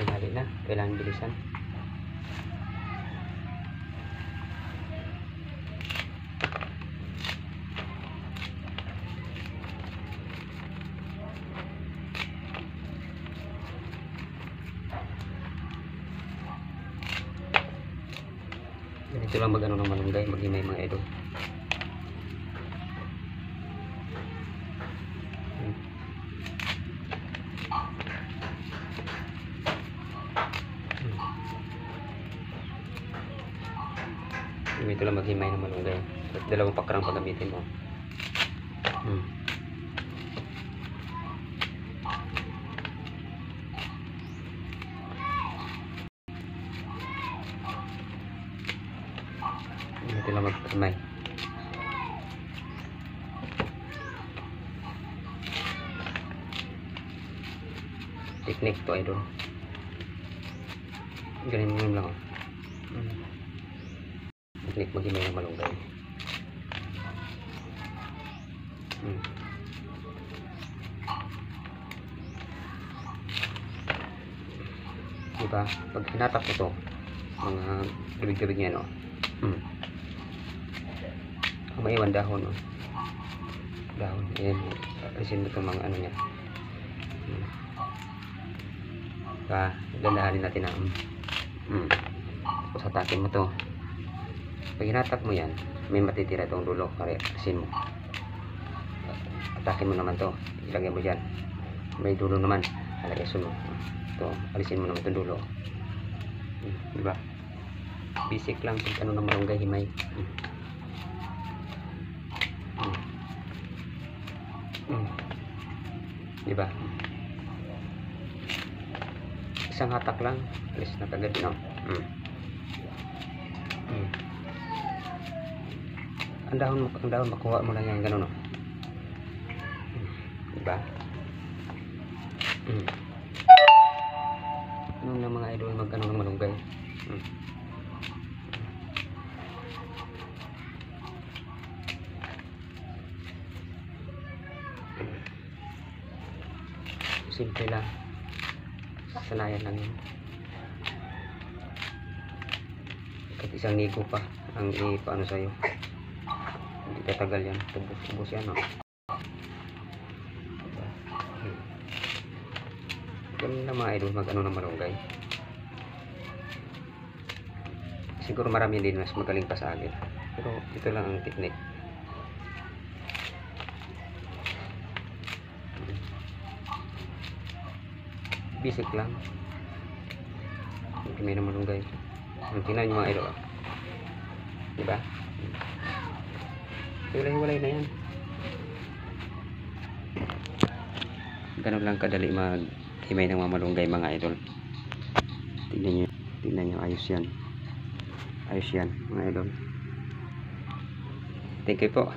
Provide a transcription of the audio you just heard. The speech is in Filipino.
Tanghali na, kailangan bilisan. Ganito lang mag-ano ng malunggay, maghimay mga idol. Ganito lang maghimay ng malunggay. At 2 pakrang pagamitin mo. Ganito lang maghimay. Technique to idol. Ganyan mo lang. Technique maghimay ng malunggay. Diba? Pag hinatak ko to, mga gabig-gabig niya, no? Maiwan dahon, no? Dahon. Ayan. Alisin mo itong mga ano niya. Dandahanin natin na tapos hatakin mo to. Pag hinatak mo yan, may matitira itong dulo. Kaya alisin mo. Atakin mo naman to, ilagay mo dyan. May dulo naman, alagay mo to, alisin mo naman itong dulo. Diba? Basic lang kung ano na malunggay himay. Diba? Isang hatak lang, alis na kagad, no? Ang dahon makuha mo lang yan, gano'n, no? Diba? Anong na mga idol magkano ng malunggay? Simple lang. Sanayan lang yun. Kahit isang ligo pa ang ipaano sa'yo. Hindi tatagal yan. Tubos yan, no? Ganun na mga idol mag-ano ng malunggay. Siguro marami din mas magaling pa sa akin. Pero ito lang ang technique. Basic lang. May na malunggay. Tingnan nyo mga idol. Diba? Hiwalay-hiwalay na yan. Ganun lang kadali mag-himay ng mga malunggay mga idol. Tingnan nyo, ayos yan. Ayos yan mga idol. Thank you po.